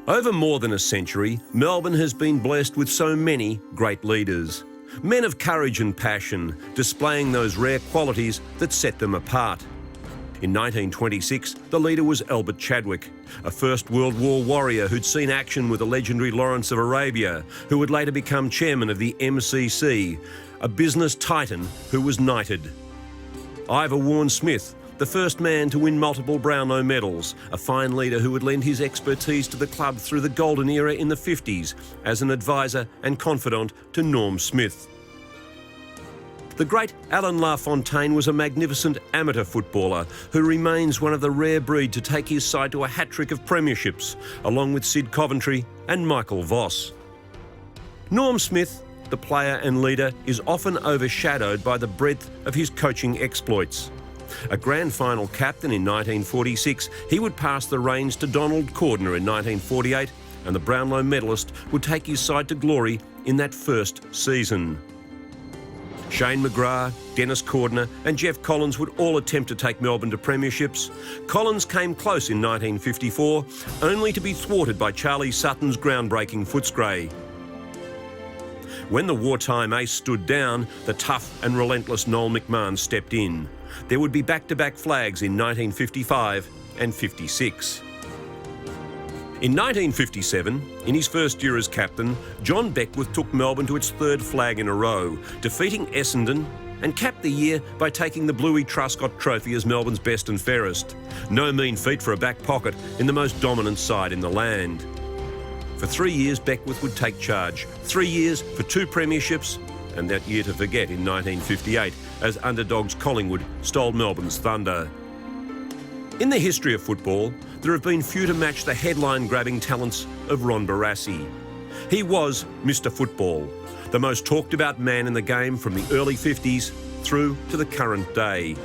Over more than a century, Melbourne has been blessed with so many great leaders. Men of courage and passion, displaying those rare qualities that set them apart. In 1926, the leader was Albert Chadwick, a First World War warrior who'd seen action with the legendary Lawrence of Arabia, who would later become chairman of the MCC, a business titan who was knighted. Ivor Warren Smith, the first man to win multiple Brownlow medals, a fine leader who would lend his expertise to the club through the golden era in the 50s as an advisor and confidant to Norm Smith. The great Alan LaFontaine was a magnificent amateur footballer who remains one of the rare breed to take his side to a hat-trick of premierships, along with Sid Coventry and Michael Voss. Norm Smith, the player and leader, is often overshadowed by the breadth of his coaching exploits. A grand final captain in 1946, he would pass the reins to Donald Cordner in 1948, and the Brownlow medalist would take his side to glory in that first season. Shane McGrath, Dennis Cordner and Jeff Collins would all attempt to take Melbourne to premierships. Collins came close in 1954, only to be thwarted by Charlie Sutton's groundbreaking Footscray. When the wartime ace stood down, the tough and relentless Noel McMahon stepped in. There would be back-to-back flags in 1955 and 56. In 1957, in his first year as captain, John Beckwith took Melbourne to its third flag in a row, defeating Essendon, and capped the year by taking the Bluey Truscott Trophy as Melbourne's best and fairest. No mean feat for a back pocket in the most dominant side in the land. For 3 years, Beckwith would take charge. 3 years for 2 premierships, and that year to forget in 1958, as underdogs Collingwood stole Melbourne's thunder. In the history of football, there have been few to match the headline-grabbing talents of Ron Barassi. He was Mr. Football, the most talked-about man in the game from the early 50s through to the current day.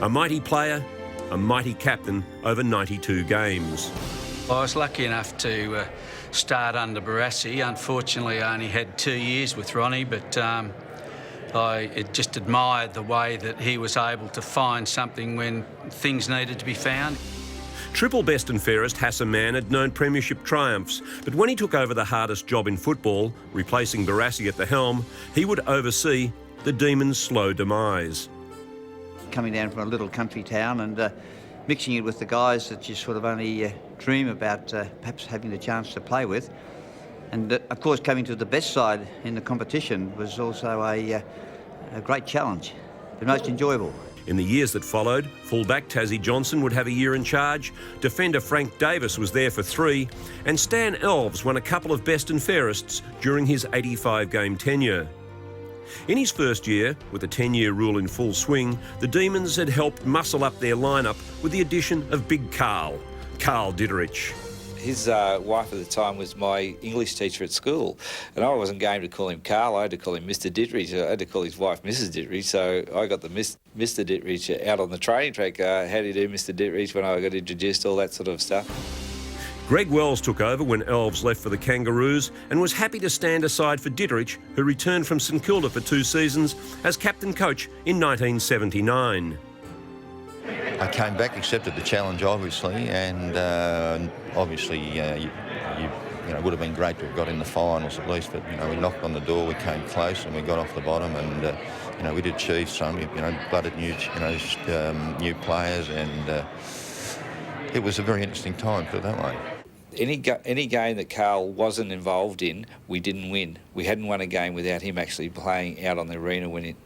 A mighty player, a mighty captain over 92 games. I was lucky enough to start under Barassi. Unfortunately, I only had 2 years with Ronnie, but I just admired the way that he was able to find something when things needed to be found. Triple best and fairest Hassan Man had known premiership triumphs, but when he took over the hardest job in football, replacing Barassi at the helm, he would oversee the Demons' slow demise. Coming down from a little country town and mixing it with the guys that you sort of only dream about perhaps having the chance to play with. And of course, coming to the best side in the competition was also a great challenge, but most enjoyable. In the years that followed, fullback Tassie Johnson would have a year in charge, defender Frank Davis was there for 3, and Stan Elves won a couple of best and fairests during his 85-game tenure. In his first year, with the 10-year rule in full swing, the Demons had helped muscle up their lineup with the addition of Big Carl Ditterich. His wife at the time was my English teacher at school, and I wasn't game to call him Carl. I had to call him Mr. Ditterich. I had to call his wife Mrs. Ditterich, so I got the Mr. Ditterich out on the training track. How do you do, Mr. Ditterich, when I got introduced, all that sort of stuff. Greg Wells took over when Elves left for the Kangaroos and was happy to stand aside for Ditterich, who returned from St Kilda for 2 seasons as captain-coach in 1979. I came back, accepted the challenge, obviously, and obviously, you know, would have been great to have got in the finals at least. But you know, we knocked on the door, we came close, and we got off the bottom, and you know, we did achieve some. You know, blooded new players, and it was a very interesting time, put it that way. Any game that Carl wasn't involved in, we didn't win. We hadn't won a game without him actually playing out on the arena when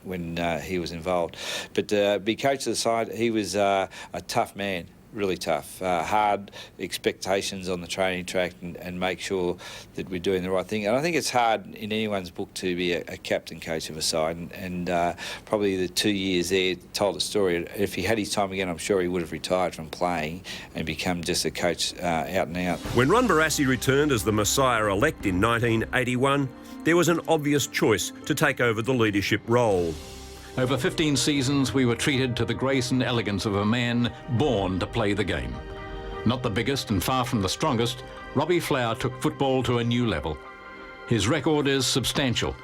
he was involved. But be coach of the side, he was a tough man, really tough. Hard expectations on the training track and make sure that we're doing the right thing. And I think it's hard in anyone's book to be a captain coach of a side. And probably the 2 years there told a story. If he had his time again, I'm sure he would have retired from playing and become just a coach out and out. When Ron Barassi returned as the Messiah-elect in 1981, there was an obvious choice to take over the leadership role. Over 15 seasons, we were treated to the grace and elegance of a man born to play the game. Not the biggest and far from the strongest, Robbie Flower took football to a new level. His record is substantial,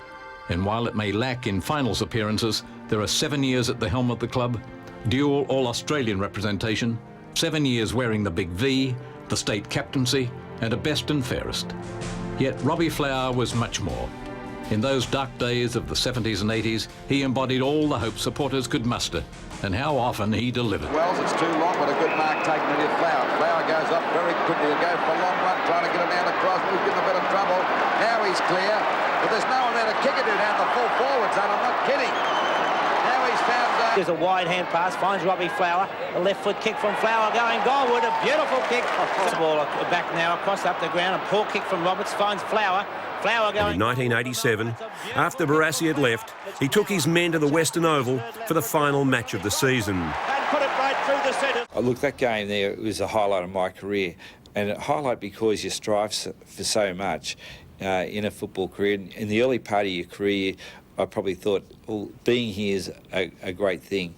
and while it may lack in finals appearances, there are 7 years at the helm of the club, dual All-Australian representation, 7 years wearing the Big V, the state captaincy, and a best and fairest. Yet Robbie Flower was much more. In those dark days of the 70s and 80s, he embodied all the hope supporters could muster, and how often he delivered. Wells, it's too long, but a good mark taken into Flower. Flower goes up very quickly to go for a long run, trying to get him down the cross, but he's getting a bit of trouble. Now he's clear, but there's no one there to kick it to down the full forward zone. I'm not kidding. Now he's found... There's a wide hand pass, finds Robbie Flower. A left foot kick from Flower going goalward, a beautiful kick. The ball back now, across up the ground, a poor kick from Roberts, finds Flower. Flower going... In 1987, after Barassi had left, he took his men to the Western Oval for the final match of the season. And put it right through the centre. Oh, look, that game there was a highlight of my career, and a highlight because you strive for so much in a football career. In the early part of your career, I probably thought, well, being here is a great thing.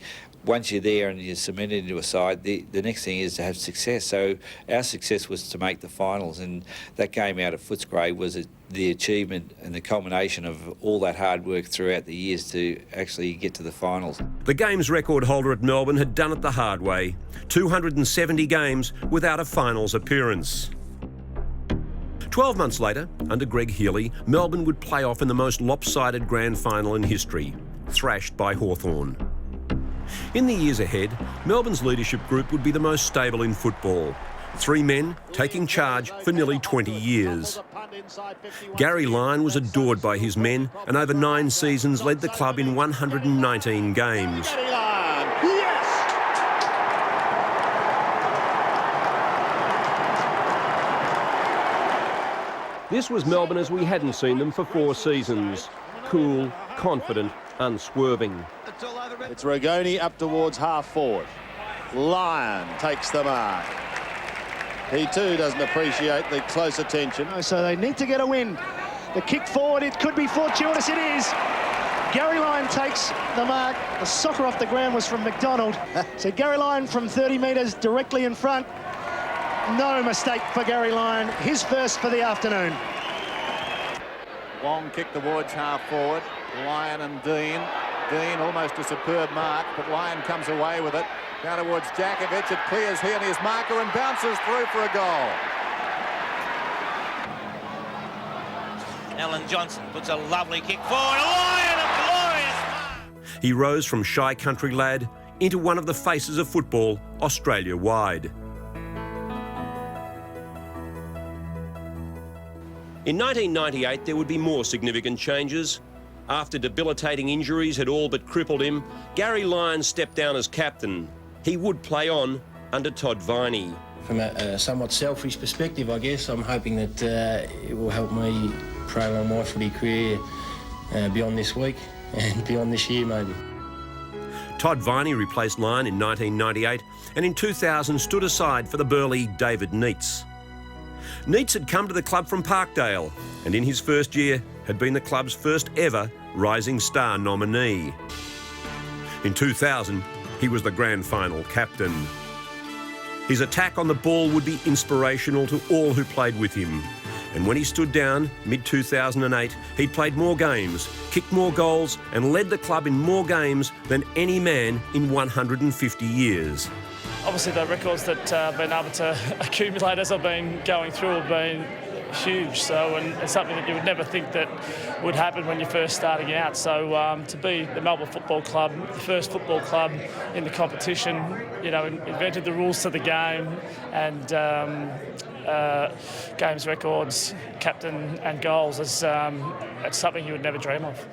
Once you're there and you're cemented into a side, the next thing is to have success. So our success was to make the finals, and that game out at Footscray was the achievement and the culmination of all that hard work throughout the years to actually get to the finals. The games record holder at Melbourne had done it the hard way. 270 games without a finals appearance. 12 months later, under Greg Healy, Melbourne would play off in the most lopsided grand final in history, thrashed by Hawthorn. In the years ahead, Melbourne's leadership group would be the most stable in football. 3 men taking charge for nearly 20 years. Gary Lyon was adored by his men and over 9 seasons led the club in 119 games. This was Melbourne as we hadn't seen them for 4 seasons. Cool, confident, unswerving. It's Ragoni up towards half forward. Lyon takes the mark. He too doesn't appreciate the close attention. So they need to get a win. The kick forward, it could be fortuitous, it is. Gary Lyon takes the mark. The soccer off the ground was from McDonald. So Gary Lyon from 30 metres directly in front. No mistake for Gary Lyon. His first for the afternoon. Long kick towards half forward. Lyon and Dean. Dean almost a superb mark, but Lyon comes away with it. Down towards Jakovic, it clears here and his marker and bounces through for a goal. Alan Johnson puts a lovely kick forward. Lyon, a glorious mark. He rose from shy country lad into one of the faces of football Australia-wide. In 1998, there would be more significant changes. After debilitating injuries had all but crippled him, Gary Lyon stepped down as captain. He would play on under Todd Viney. From a somewhat selfish perspective, I guess, I'm hoping that it will help me prolong my footy career beyond this week and beyond this year, maybe. Todd Viney replaced Lyon in 1998 and in 2000 stood aside for the burly David Neitz. Neitz had come to the club from Parkdale and in his first year had been the club's first ever Rising Star nominee. In 2000, he was the grand final captain. His attack on the ball would be inspirational to all who played with him. And when he stood down, mid-2008, he'd played more games, kicked more goals and led the club in more games than any man in 150 years. Obviously the records that I've been able to accumulate as I've been going through have been huge, so and it's something that you would never think that would happen when you're first starting out. So to be the Melbourne Football Club, the first football club in the competition, you know, invented the rules to the game and games records, captain and goals, it's something you would never dream of.